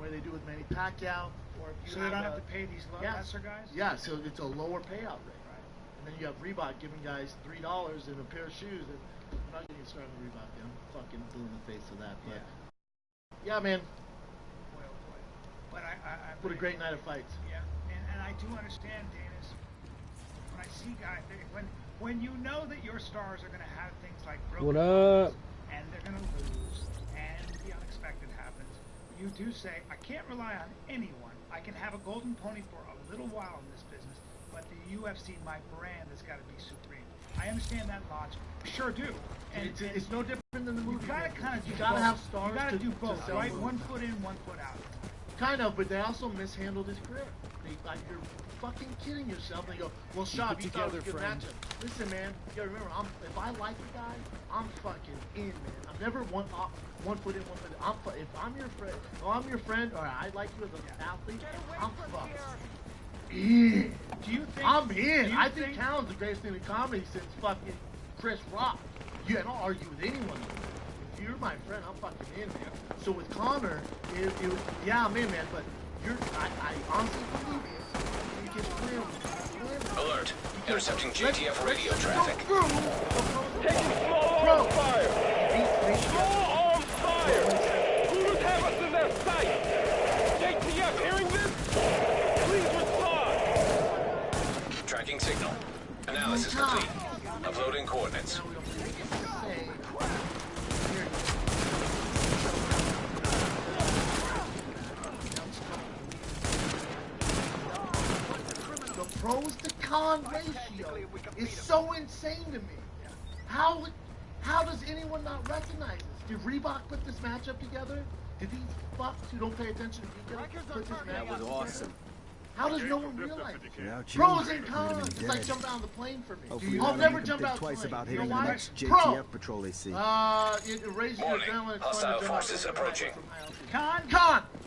way they do with Manny Pacquiao. Or if you so they don't have to pay these lesser guys? Yeah, so it's a lower payout rate. Right. And then you have Reebok giving guys $3 in a pair of shoes. And I'm not getting started on Reebok. I'm fucking blue in the face of that. But yeah, man. Boy, oh boy. But what a great night of fights. Yeah, and I do understand, Danis, when I see guys, when you know that your stars are going to have things like broken bones, and they're going to lose, and the unexpected happens, you do say, I can't rely on anyone. I can have a golden pony for a little while in this business, but the UFC, my brand, has got to be supreme. I understand that logic. Sure do. And it's no different than the movie. You gotta kind of do both. Have stars. You gotta do both, right? One foot in, one foot out. Kind of, but they also mishandled his career. You're fucking kidding yourself. And they go, well, Shab, you thought it was a good matchup. Listen, man, you gotta remember, if I like the guy, I'm fucking in, man. I'm never one foot in, one foot out. If I'm your friend, or I like you as an athlete, I'm fucking in. Do you think? I'm in. I think Callan's the greatest thing in comedy since fucking Chris Rock. I don't argue with anyone. If you're my friend, I'm fucking in, man. So with Connor, it was, yeah, I'm in, man, but I honestly believe you just clear. Alert. Intercepting JTF radio traffic. Taking small arms fire! Small arms fire! Hooters have us in their sight! JTF hearing this? Please respond! Tracking signal. Analysis complete. Uploading coordinates. The pros to con ratio is so insane to me. How does anyone not recognize this? Did Reebok put this matchup together? Did these fucks who don't pay attention to details put this matchup together? That was awesome. How does no one realize it? Pros and cons. It's like jump out of the plane for me. I'll never jump out of the plane. About you know hitting why? the next JTF patrol they see. It raises your Warning. adrenaline. Hostile forces approaching. Con!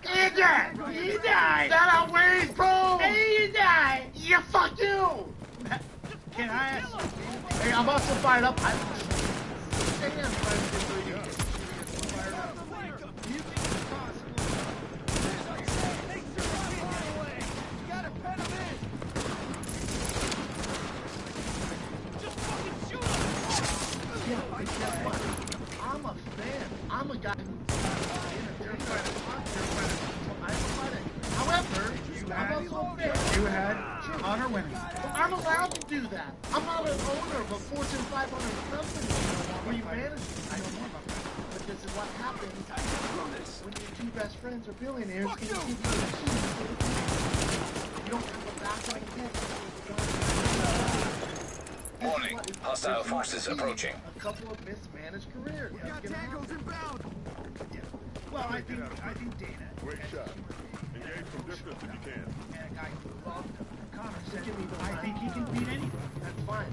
He died! He died! That outweighs, bro! Hey, he died! Yeah, fuck you! Can I ask you? Hey, I'm also fired up. I'm a fan. I'm a guy who however, You had honor winning. I'm allowed to do that. I'm not an owner of a Fortune 500 company where you manage. I know more about that. But this is what happens when your two best friends are billionaires and give you the keys to the key. You don't have a back like this. Warning. Hostile forces approaching. A couple of mismanaged careers. We got tangos inbound. Yeah. Well, I think Dana. Great shot. Engage from distance if you can. And a guy who loved Connor said, I think he can beat anyone. That's fine.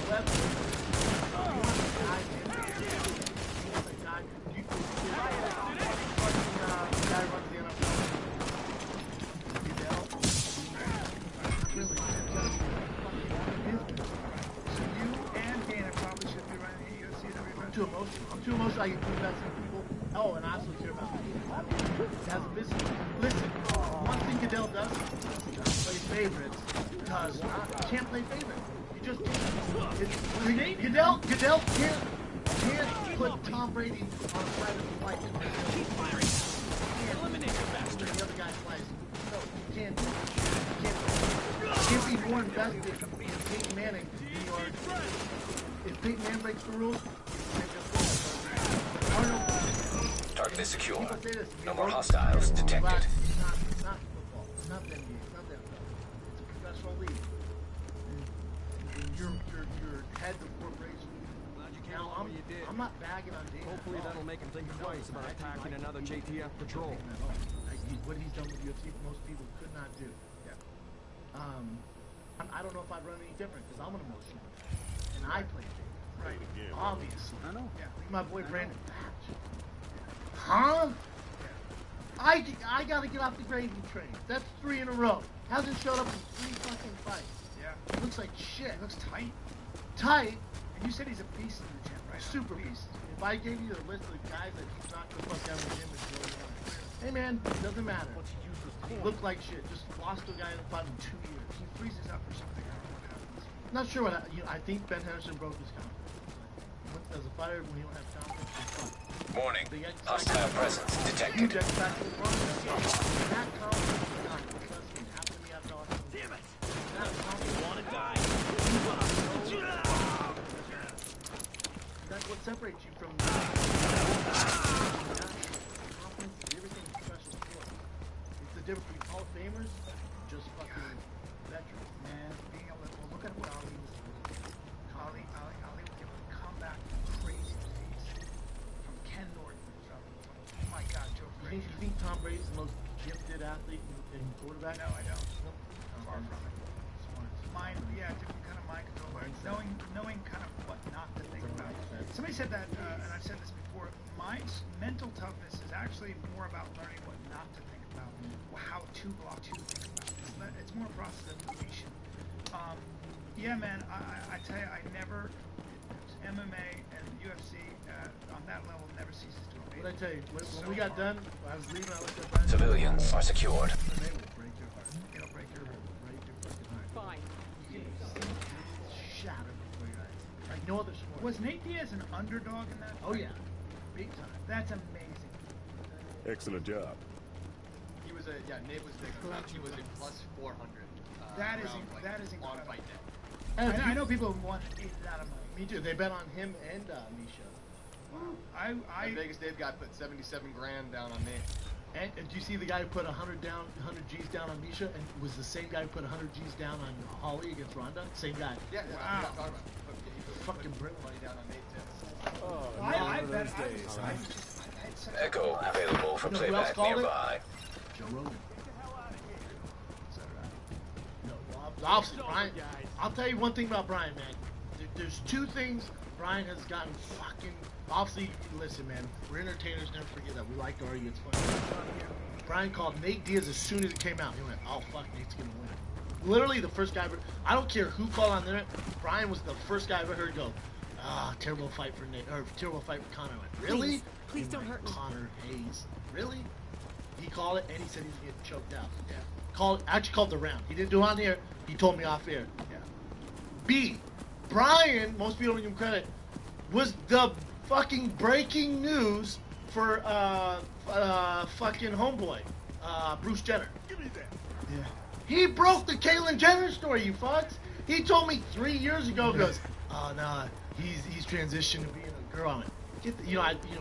However, you want a guy in there. You want a guy. You can guy runs the NFL. Really? So you and Dana probably should be running the UFC. I'm too emotional. I'm too emotional. I get too invested in people. Oh, and I also care about people. It has a business. Listen, one thing Goodell does is play favorites because you can't play favorites. You just can't. Goodell can't put Tom Brady on a private flight. Keep firing. Eliminate the best. The other guy's flies. No, you can't do it. You can't be more invested in Peyton Manning than you are. If Peyton Manning breaks the rules, Target is secure. No more hostiles detected. It's not football. It's not the NBA. It's not the NFL. It's a professional league. And you're head of corporation. Now, I'm not bagging on Dana. Hopefully that'll make him think twice about attacking another JTF patrol. What he's done with UFC, most people could not do. Yeah. I don't know if I'd run any different because I'm an emotional guy. And I play favorites. Right. Obviously. I know. Yeah. Look at my boy Brandon Patch. Huh? I gotta get off the gravy train. That's 3 in a row. Hasn't showed up in 3 fucking fights. Yeah. Looks like shit. Looks tight. Tight? And you said he's a beast in the gym, right? Super beast. If I gave you the list of the guys that he's not gonna fuck down with him, it's really Hey man, doesn't matter. Looked like shit. Just lost to a guy in about 2 years. He freezes up or something. I don't know what happens. Not sure what happened. I think Ben Henderson broke his confidence. As a fighter, when you don't have confidence, it's fun. Warning. Hostile presence detected. That confidence is gone. Trust me, happened to me after all that. Damn it! That confidence. Want to die? That's what separates you from confidence is everything special sport. It's the difference between Hall of Famers and just fucking veterans. Man, being able to look at what Ali was doing. Ali was able to come back crazy pace from Ken Norton from oh my God, Joe Brady. You think Tom Brady's the most gifted athlete in quarterback? No, I don't. Far from it. Mind, yeah, different kind of mind control. Knowing kind of what not to think about. Somebody said that, and I've said this before. My mental toughness is actually more about learning what not to think about, how to block to think about. It's more a process of information. Yeah, man. I tell you, I never MMA and UFC on that level never ceases to amaze me. What I tell you, when we got done, I was leaving. I looked at Brian. Civilians are secured. They will break your heart. It'll break your fucking heart. Fine. You can shatter before your eyes. Like no other sport. Was Nate Diaz an underdog in that? Oh yeah, big time. That's amazing. Excellent job. He was Nate was big. He was a plus 400. That is on incredible. fight day. I know people who won a lot of money. Me too. They bet on him and Misha. Wow. And Vegas Dave got put 77 grand down on Nate. And did you see the guy who put 100 G's down on Misha, and it was the same guy who put 100 G's down on Holly against Ronda? Same guy. Yeah, Wow. I'm not talking about it. He put Fucking brilliant. money down on Nate too. Oh, I none bet of I those days, huh? had such Echo available for You know who else playback called it? nearby. Joe Rogan. No, well, obviously, Brian. I'll tell you one thing about Brian, man. There's two things Brian has gotten fucking. Obviously, listen, man. We're entertainers. Never forget that. We like to argue. It's funny. Brian called Nate Diaz as soon as it came out. He went, "Oh fuck, Nate's gonna win." Literally the first guy ever. I don't care who called on there. Brian was the first guy I ever heard go, terrible fight for Nate, or terrible fight for Connor. I went, really? Please don't hurt me. Connor Hayes. Really? He called it, and he said he was getting choked out. Yeah. Actually called the round. He didn't do it on the air. He told me off air. Yeah. B. Brian, most people don't give him credit, was the fucking breaking news for fucking homeboy, Bruce Jenner. Give me that. Yeah. He broke the Caitlyn Jenner story, you fucks. He told me 3 years ago. He goes, "Oh no, he's transitioned to being a girl." I went,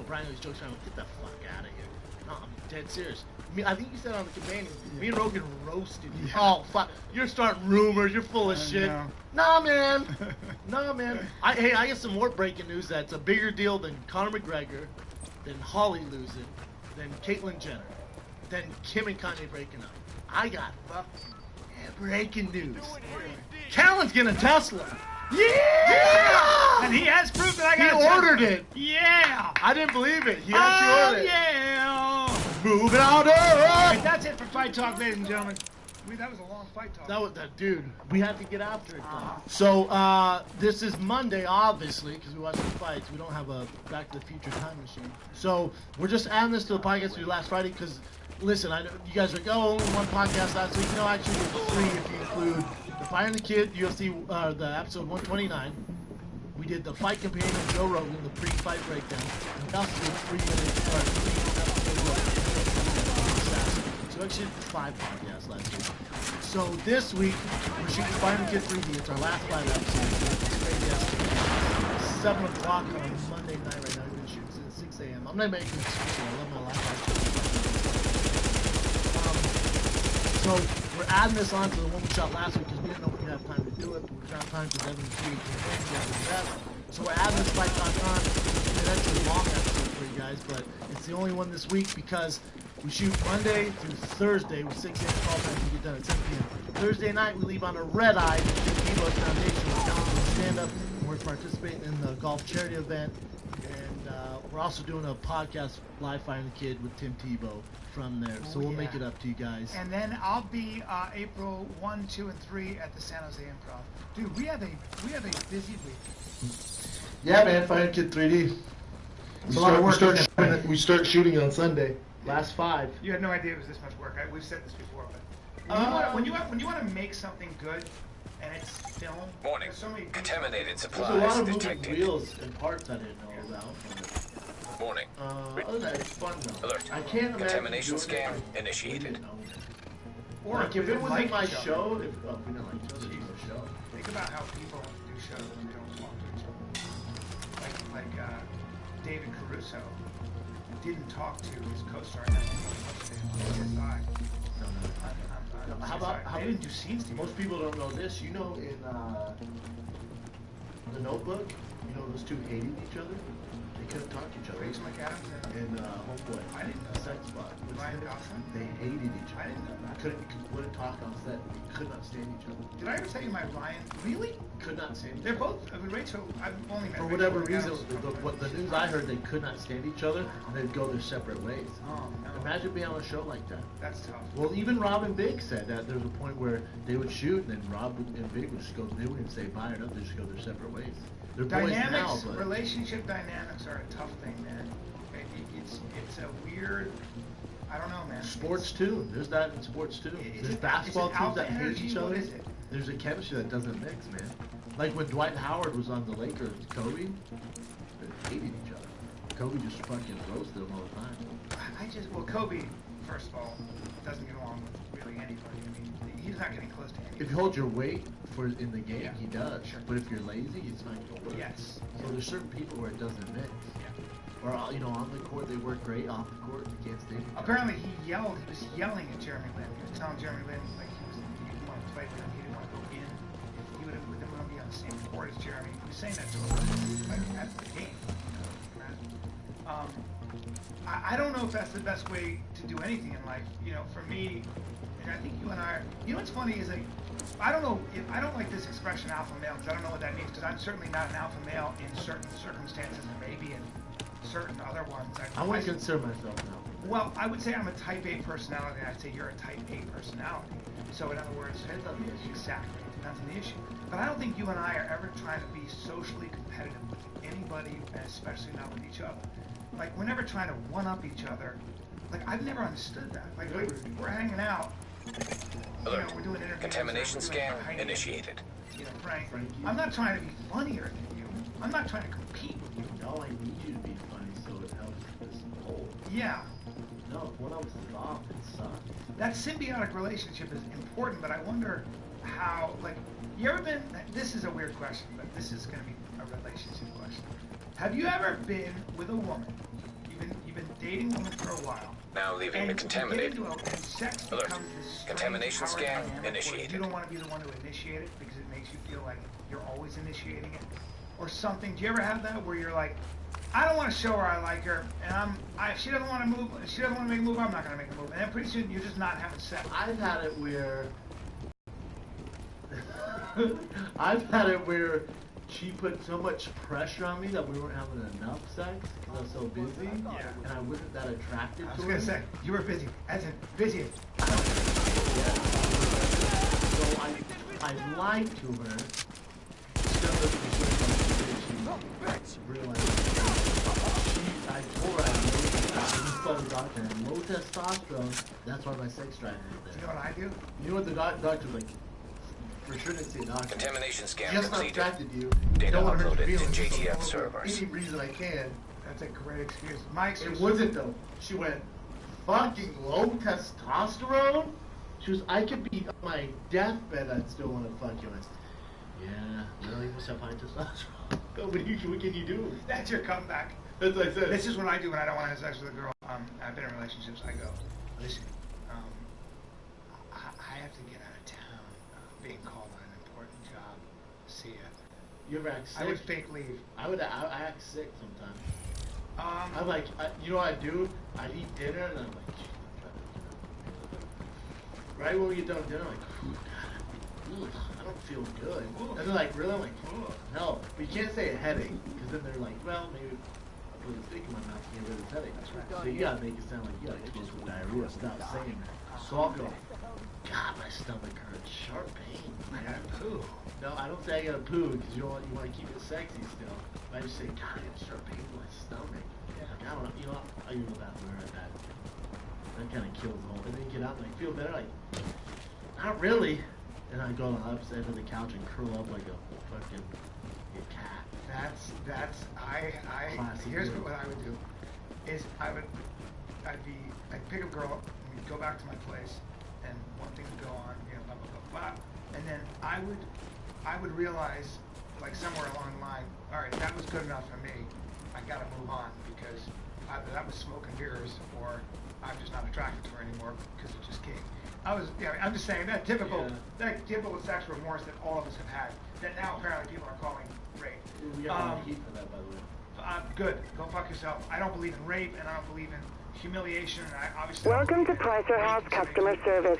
Brian always jokes around. Get the fuck out of here. No, I'm dead serious. I think you said on the companion, me and Rogan roasted you. Yeah. Oh fuck, you're starting rumors. You're full of shit. No. Nah, man. Nah, man. I get some more breaking news that's a bigger deal than Conor McGregor, than Holly losing, than Caitlyn Jenner, than Kim and Kanye breaking up. I got fucking breaking news. Callan's getting a Tesla. Yeah! And he has proof that I He got ordered it. Yeah! I didn't believe it. He actually ordered it. Yeah! Moving on Alright, that's it for Fight Talk, ladies and gentlemen. That was a long fight talk. Dude, we had to get after it. So, this is Monday, obviously, because we watched the fights. We don't have a Back to the Future time machine. So, we're just adding this to the podcast we did last Friday, because, listen, I know you guys are like, oh, only one podcast last week. No, actually, it's 3 if you include the Fire and the Kid, UFC, the episode 129. We did the Fight Companion with Joe Rogan, the pre-fight breakdown. And we also did 3 minutes, or 3 episodes. So actually, 5 podcasts last week. So this week, we're shooting Fire and the Kid 3D. It's our last 5 episodes. It's crazy ass. 7 o'clock on a Monday night right now. We're gonna shoot at 6 a.m. I'm not making an excuse. I love my life. So we're adding this on to the one we shot last week because we didn't know if we'd have time to do it. But we found time to Devin and Steve. So we're adding this Fight Talk on. It's actually a long episode for you guys, but it's the only one this week because we shoot Monday through Thursday with 6 a.m. call time. We get done at 7 p.m. Thursday night, we leave on a red eye to the Evo's Foundation. We're down to stand-up, and we're participating in the golf charity event. And we're also doing a podcast, Live Fire and the Kid, with Tim Tebow from there. So we'll make it up to you guys. And then I'll be April 1, 2, and 3 at the San Jose Improv. Dude, we have a busy week. Yeah, man, Fire and Kid 3D. It's a lot of work. We start shooting on Sunday. Last 5. You had no idea it was this much work. We've said this before, but when you want to make something good and it's film. Warning. There's so many Contaminated There's a supplies lot of moving detected. wheels and parts I didn't know about. Warning. Other than that, it's fun though. Alert. I can't imagine Contamination doing scan it like initiated. we didn't own it. Or Like if it was like in my each other. show, if we didn't like each other, it's a show. Think about how people do shows and they don't talk to each other. Like David Caruso didn't talk to his co-star on CSI. No, how about they didn't do scenes together? most people don't know this? You know, in The Notebook, you know those two hated each other. They couldn't talk to each other. Rachel McAdams And Homeboy, I didn't know Sex Bot. Ryan Gosling? They hated each I other. didn't know that. Wouldn't talk on set. They could not stand each other. Did I ever tell you my Ryan? Really? Could not stand each They're other. both. I mean, Rachel. I've only met. For Rachel whatever McAdams reason, from the news I heard, they could not stand each other, and they'd go their separate ways. Oh no. Imagine being on a show like that. That's tough. Well, even Rob and Big said that there was a point where they would shoot, and then Rob and Big would just go, they wouldn't even say bye or nothing, they just go their separate ways. They're boys now, Dynamics, but relationship dynamics are a tough thing, man. It's a weird. I don't know, man. sports too. There's that in sports too. Is There's it- basketball is it teams alpha that hate energy? each What other. is it? There's a chemistry that doesn't mix, man. Like when Dwight Howard was on the Lakers, Kobe, they hated each other. Kobe just fucking roasted them all the time. Well, Kobe, first of all, doesn't get along with really anybody. I mean, he's not getting close to anybody. If you hold your weight for in the game, Yeah, he does. sure. But if you're lazy, it's not going to work. Yes. So there's certain people where it doesn't mix. Yeah. Or on the court they work great. Off the court they can't stand each other. Apparently, he was yelling at Jeremy Lin. He was telling Jeremy Lin like he didn't want to play with him. He didn't want to go in. If he would have be on the same court as Jeremy. He was saying that to him like at the game. I don't know if that's the best way to do anything in life. For me, and I think you and I are. What's funny is I don't know if I don't like this expression alpha male because I don't know what that means because I'm certainly not an alpha male in certain circumstances and maybe in certain other ones. I wouldn't consider myself now. Well, I would say I'm a type A personality, and I'd say you're a type A personality. So in other words, Depends on the issue. exactly, it depends on the issue. But I don't think you and I are ever trying to be socially competitive with anybody, and especially not with each other. Like, we're never trying to one-up each other. Like, I've never understood that. Like, we're hanging out. Alert. We're doing interviews. Contamination we're doing scan hiding. initiated. Frank, I'm not trying to be funnier than you. I'm not trying to compete with you. No, I need you to be funny so it helps this whole. Yeah. No, if one of us is off, it sucks. That symbiotic relationship is important, but I wonder how, you ever been, this is a weird question, but this is going to be a relationship question. Have you ever been with a woman, you've been dating a woman for a while, Now leaving and the contaminated. and sex Alert. becomes this strange Contamination power scan dynamic where initiated. you don't want to be the one to initiate it because it makes you feel like you're always initiating it, or something. Do you ever have that where you're like, I don't want to show her I like her, and she doesn't want to move. She doesn't want to make a move. I'm not going to make a move. And then pretty soon you're just not having sex. I've had it where she put so much pressure on me that we weren't having enough sex because I was so busy, and I wasn't that attracted I to was her. going to say you were busy. As in busy. So I lied to her. Still realized I told her I saw the doctor and low testosterone. That's why my sex drive is You there. know what I do? You know what the doctor's like? For sure didn't say doctor. Contamination scan Just not completed. attracted to you. Data Don't want to hurt uploaded your to feelings. JTF So servers. Any reason I can. That's a great excuse. My excuse. It wasn't though. She went, fucking low testosterone? She was, I could be on my deathbed, I'd still want to fuck you. I went, yeah, really? You must have high testosterone. What can you do? That's your comeback. That's what I said. This is what I do when I don't want to have sex with a girl. I've been in relationships. I go, listen, I have to get out of town. Being called on an important job. See ya. You ever act sick? I would fake leave. I act sick sometimes. I'm like, you know what I do? I eat dinner and I'm like, right when we get done with dinner, I'm like, I don't feel good. And they're like, really? I'm like, no. But you can't say a headache, because then they're like, well, maybe I put a stick in my mouth to get rid of this headache. So you gotta make it sound like you got explosive diarrhea. Stop saying that. So I'll go, God, my stomach hurts. Sharp pain. I gotta poo. No, I don't say I gotta poo, because you want to keep it sexy still. But I just say, God, I got sharp pain in my stomach. Like, I don't know, I use that word at that. that kind of kills the whole. And then you get out and I feel better, like, not really. And I go on the upstairs of the couch and curl up like a fucking cat. Here's what I would do, is I'd pick a girl, and we'd go back to my place, and one thing would go on, blah, blah, blah, blah. And then I would realize, like somewhere along the line, all right, that was good enough for me. I gotta move on, because either that was smoking beers, or I'm just not attracted to her anymore, because it's just kink. I'm just saying that typical sexual remorse that all of us have had, that now apparently people are calling rape. We got a lot of heat for that, by the way. Good. Go fuck yourself. I don't believe in rape, and I don't believe in humiliation, and I obviously... Welcome to Pricer House Customer Service.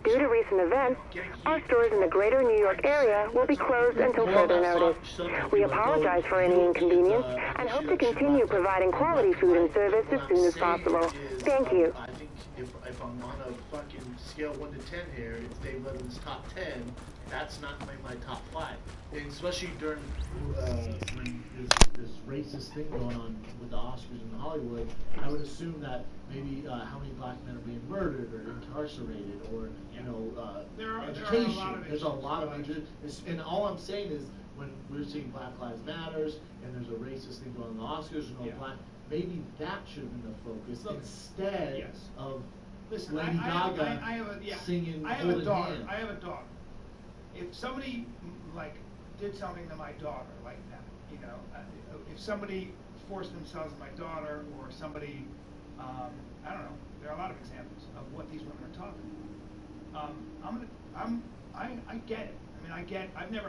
Due to recent events, our stores in the greater New York area will be closed until further notice. We apologize for any inconvenience and hope to continue providing quality food and service as soon as possible. Thank you. I think if I'm on a fucking scale 1 to 10 here, it's Dave Levin's top 10. That's not my top 5. And especially during when this racist thing going on with the Oscars in Hollywood, I would assume that maybe how many black men are being murdered or incarcerated, or education. There's a lot of issues. And all I'm saying is, when we're seeing Black Lives Matters and there's a racist thing going on in the Oscars, black, maybe that should have been the focus instead of Lady Gaga singing Holding Hands. I have a daughter. If somebody did something to my daughter like that, if somebody forced themselves on my daughter, or somebody, I don't know, there are a lot of examples of what these women are talking about. I get it. I mean,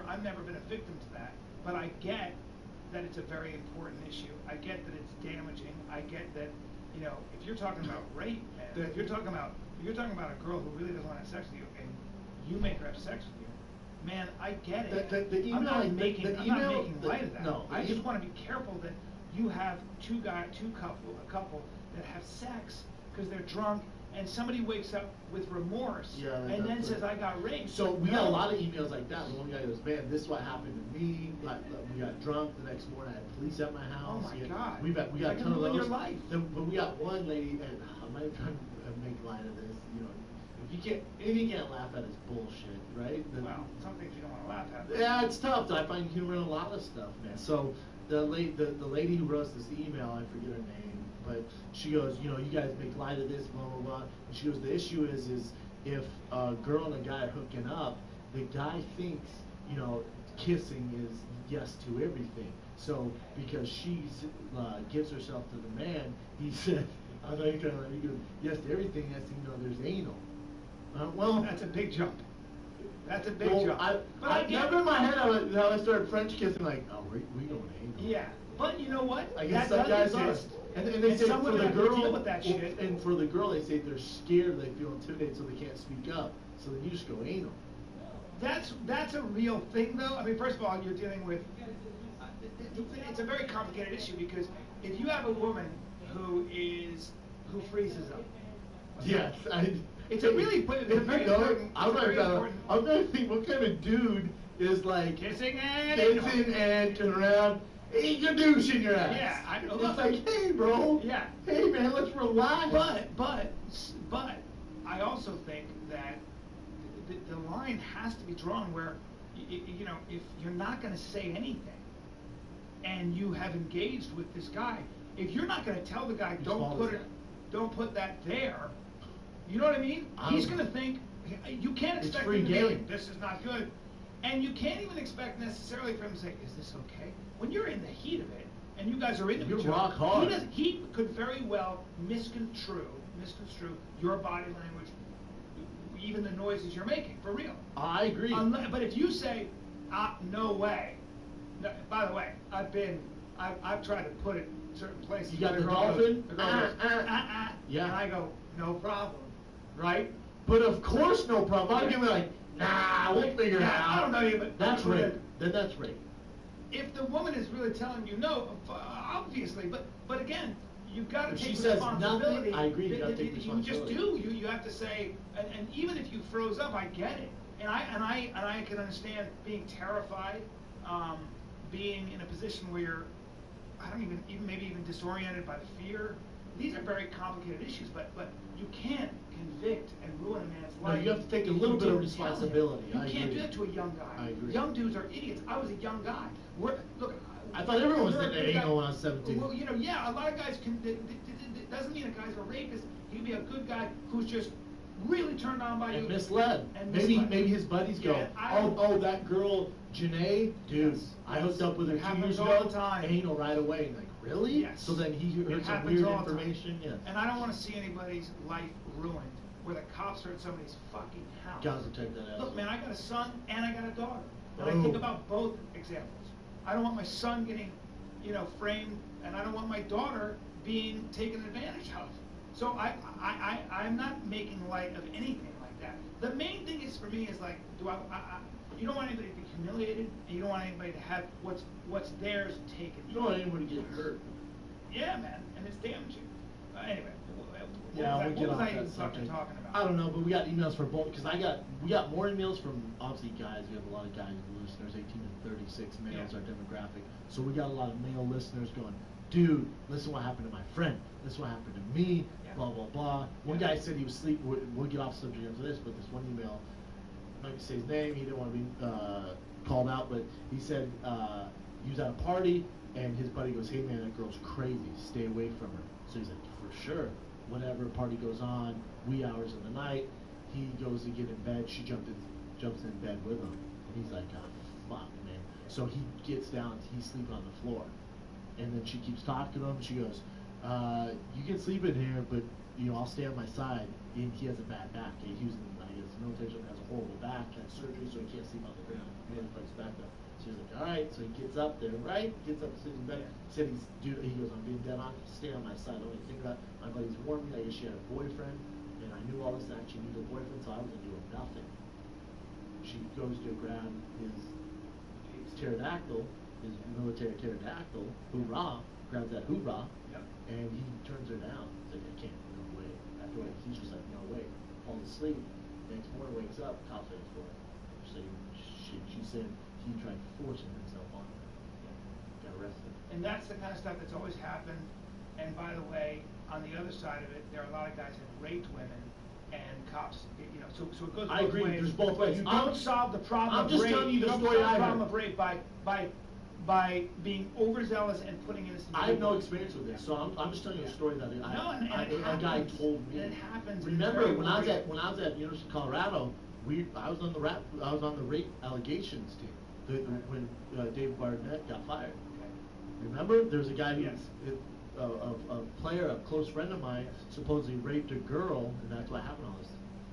I've never been a victim to that, but I get that it's a very important issue. I get that it's damaging. I get that, if you're talking about rape, man, if you're talking about a girl who really doesn't want to have sex with you, and you make her have sex with you, man, I get it. The email, I'm not making light of that. No, I just want to be careful that you have a couple that have sex because they're drunk, and somebody wakes up with remorse and then says, I got raped. So we got a lot of emails like that. One guy goes, man, this is what happened to me. We got drunk the next morning. I had police at my house. Oh my God. We got a ton of those. Your life. But we got one lady, and I'm not trying to make light of this. Anything you can't laugh at is bullshit, right? Well, some things you don't want to laugh at. Yeah, it's tough. I find humor in a lot of stuff, man. So the lady who wrote this email, I forget her name, but she goes, you guys make light of this, blah, blah, blah. And she goes, the issue is if a girl and a guy are hooking up, the guy thinks, kissing is yes to everything. So because she gives herself to the man, he said, he goes, yes to everything, yes to, there's anal. Well, that's a big jump. That's a big jump. I never in my head how I started French kissing, like, oh, we going anal. Yeah, but you know what? I guess some guys are. And they say for the girl, deal with that shit. And for the girl, they say they're scared, they feel intimidated, so they can't speak up. So then you just go anal. That's a real thing, though. I mean, first of all, you're dealing with. It's a very complicated issue, because if you have a woman who freezes up. Yes, it's a very important. I'm trying to think what kind of dude is like kissing and turn around. Hey, you douche in your ass. Yeah, I know. It's like, hey, bro. Yeah. Hey, man, let's relax. But I also think that the line has to be drawn where, if you're not going to say anything, and you have engaged with this guy, if you're not going to tell the guy, don't put that there. You know what I mean? He's going to think, you can't expect him to be, this is not good. And you can't even expect necessarily for him to say, is this okay? When you're in the heat of it, and you guys are into each other, rock hard. He could very well misconstrue your body language, even the noises you're making, for real. I agree. But if you say, no way. No, by the way, I've tried to put it in certain places. You got the dolphin? Yeah. And I go, no problem. Right? But of course no problem. I'm gonna be like, nah, we'll figure it out. I don't know you, but that's rape. Then that's rape. If the woman is really telling you no, obviously, but again, you've got to take she says responsibility. Nothing, I agree. You got to take responsibility. You just do. You have to say, and even if you froze up, I get it, and I can understand being terrified, being in a position where you're, I don't even maybe even disoriented by the fear. these are very complicated issues, but you can't convict and ruin a man's No, life. you have to take a little bit of responsibility. You I can't agree. do that to a young guy. I agree. Young dudes are idiots. I was a young guy. Look, I thought everyone was you're a an good anal guy. when I was 17. Well, yeah, a lot of guys can. It doesn't mean a guy's a rapist. He can be a good guy who's just really turned on by you. And misled. And Maybe his buddies go, Yeah, oh, that girl, Janae, dude, Yes. I hooked up with her It 2 years happens all ago, the time. anal right away. And like, really? Yes. So then he It heard some happens weird all the time. information. Yes. And I don't want to see anybody's life ruined where the cops are at somebody's fucking house. Gotta protect that asshole. Look, man, I got a son and I got a daughter. And I Boom. think about both examples. I don't want my son getting, framed, and I don't want my daughter being taken advantage of. So I'm not making light of anything like that. The main thing is for me is like, you don't want anybody to be humiliated, and you don't want anybody to have what's theirs taken. You don't want anyone to get hurt. Yeah, man, and it's damaging. Anyway, Yeah, what was I even fucking talking about? I don't know, but we got emails for both, because we got more emails from, obviously, guys. We have a lot of guys listeners, 18 and 36 males, our demographic. So we got a lot of male listeners going, dude, listen what happened to my friend. Listen what happened to me, blah, blah, blah. One guy said he was asleep. We'll get off subject after this, but this one email, I'm not going to say his name, he didn't want to be called out, but he said he was at a party, and his buddy goes, hey man, that girl's crazy, stay away from her. So he's like, for sure. Whenever party goes on, wee hours of the night, he goes to get in bed, she jumps in bed with him. And he's like, oh, fuck, man. So he gets down, he's sleeping on the floor. And then she keeps talking to him, she goes, you can sleep in here, but I'll stay on my side. And he has a bad back. He was in, I guess, military, so he has a horrible back, had surgery, so he can't sleep on the ground. He has his back up. So he's like, all right. So he gets up there, right? Gets up, sits in bed. Said he goes, I'm being dead on. Stay on my side. Don't even think about it. My buddy's warned me. I guess she had a boyfriend, and I knew all this. That she knew the boyfriend, so I wasn't doing nothing. She goes to grab his pterodactyl, his military pterodactyl, hoorah, grabs that hoorah, and he turns her down. He's like, I can't, no way. Afterwards, he's just like, no way. Falls asleep. Next morning, wakes up, cops waiting for her. So she said he tried forcing himself on her. Got arrested. And that's the kind of stuff that's always happened. And by the way, on the other side of it, there are a lot of guys that raped women, and cops, so it goes both ways. I agree. There's both ways. You don't solve the problem of rape. I'm just telling you the don't story solve I the problem heard. of rape by being overzealous and putting innocent people. I have no experience with this, so I'm just telling you a story that a guy told me. It happens. Remember when I was at University of Colorado, I was on the rape allegations team when Dave Barnett got fired. Remember, there was a guy who a player, a close friend of mine, supposedly raped a girl, and that's what happened to all this.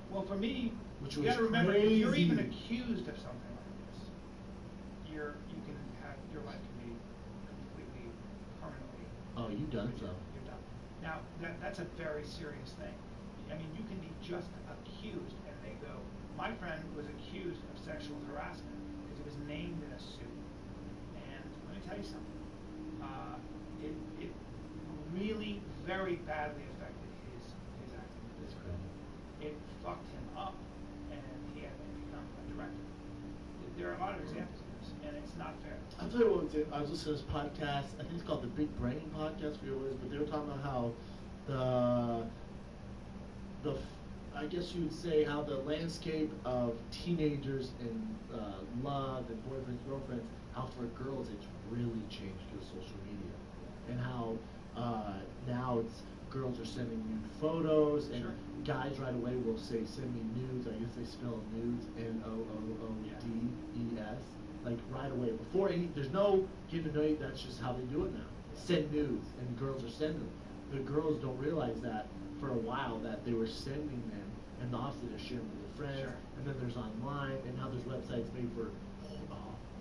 Well, for me, Which you was got to remember, if you're crazy. even accused of something like this, you can have your life can be completely, permanently. Oh, you've done so. You're done. Now, that's a very serious thing. I mean, you can be just accused, and they go. My friend was accused of sexual harassment because he was named in a suit. And let me tell you something. It really very badly affected his acting. That's crazy. It fucked him up, and he had to become a director. There are a lot of examples of this, and it's not fair. I'll tell you what, I was listening to this podcast, I think it's called the Big Brain Podcast, for what it is, but they were talking about how I guess you would say how the landscape of teenagers and love and boyfriends, girlfriends, how for girls it's really changed through social media, and how now it's girls are sending nude photos, and guys right away will say, send me nudes. I guess they spell nudes, N-O-O-O-D-E-S, like right away. Before there's no getting to know you, that's just how they do it now. Send nudes, and the girls are sending them. The girls don't realize that for a while that they were sending them, and the opposite is sharing with a friend, and then there's online, and now there's websites made for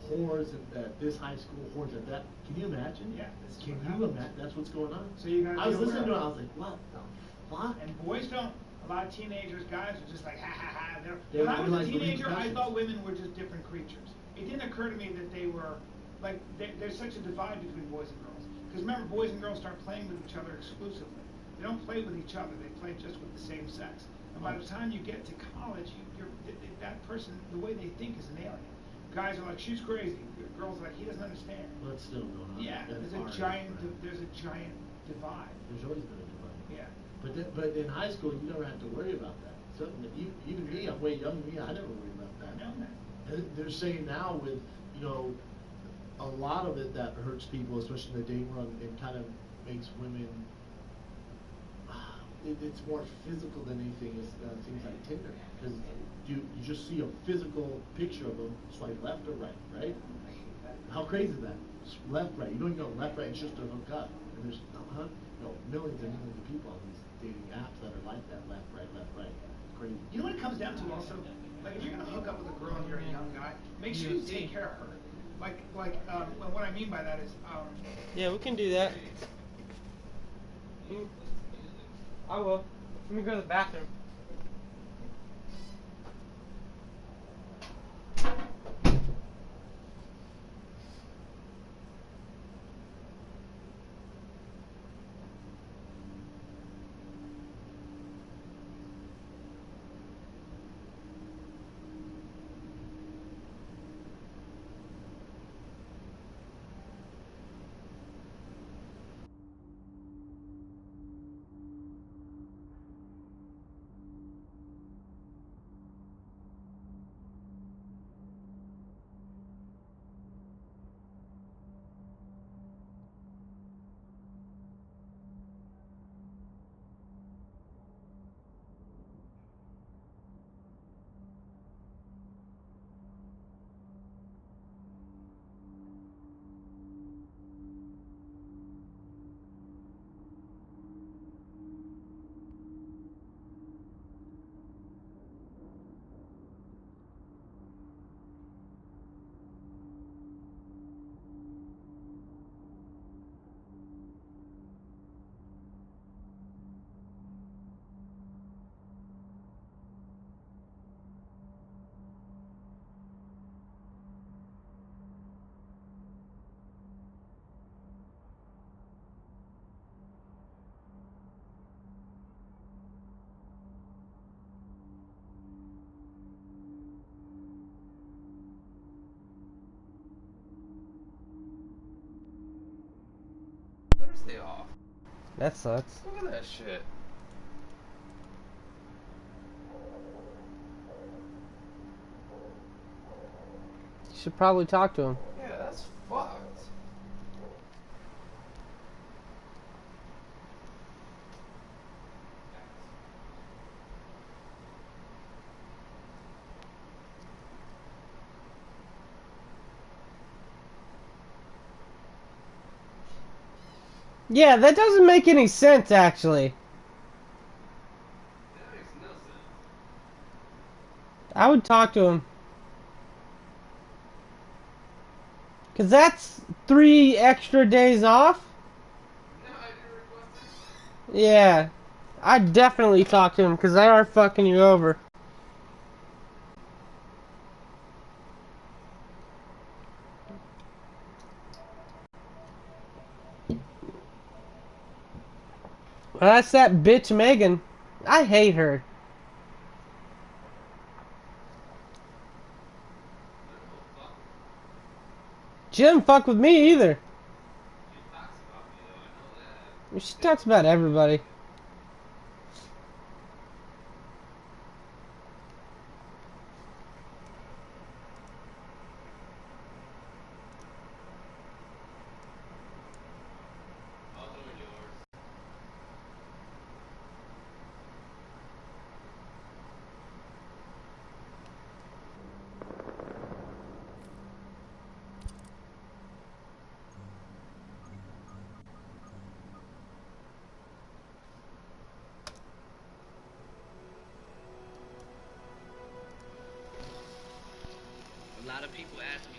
whores at this high school, whores at that. Can you imagine? Yeah. Can you imagine? That's what's going on. So you gotta I was be listening to it. aware. I was like, what the fuck? And boys don't. A lot of teenagers, guys are just like, ha ha ha. They When I don't was a realize the teenager, I repercussions. thought women were just different creatures. It didn't occur to me that they were, like, there's such a divide between boys and girls. Because remember, boys and girls start playing with each other exclusively. They don't play with each other. They play just with the same sex. And by the time you get to college, that person, the way they think is an alien. Guys are like, she's crazy. Girls are like, he doesn't understand. Well, it's still going on. Yeah, That's there's a hard, giant right? divide. There's always been a divide. Yeah. But in high school, you never had to worry about that. So even me, I'm way younger than me. I never worried about that. And they're saying now with, you know, a lot of it that hurts people, especially in the dating world, and kind of makes women. It's more physical than anything. Is things like Tinder, because you just see a physical picture of them, swipe left or right? How crazy is that? Left, right. You don't even know left, right. It's just a hook up, and there's millions and millions of people on these dating apps that are like that. Left, right. It's crazy. You know what it comes down to also? Like if you're gonna hook up with a girl and you're a young guy, make sure you take care of her. What I mean by that is. Yeah, we can do that. I will. Let me go to the bathroom. Thursday off. That sucks. Look at that shit. You should probably talk to him. Yeah, that's fucked. Yeah, that doesn't make any sense, actually. That makes no sense. I would talk to him. Because that's 3 extra days off? No, I didn't request it. Yeah. I'd definitely talk to him, because they are fucking you over. Well, that's that bitch Megan. I hate her. She doesn't fuck with me either. She talks about me though, I know that. She talks about everybody. I'll join yours. A lot of people ask me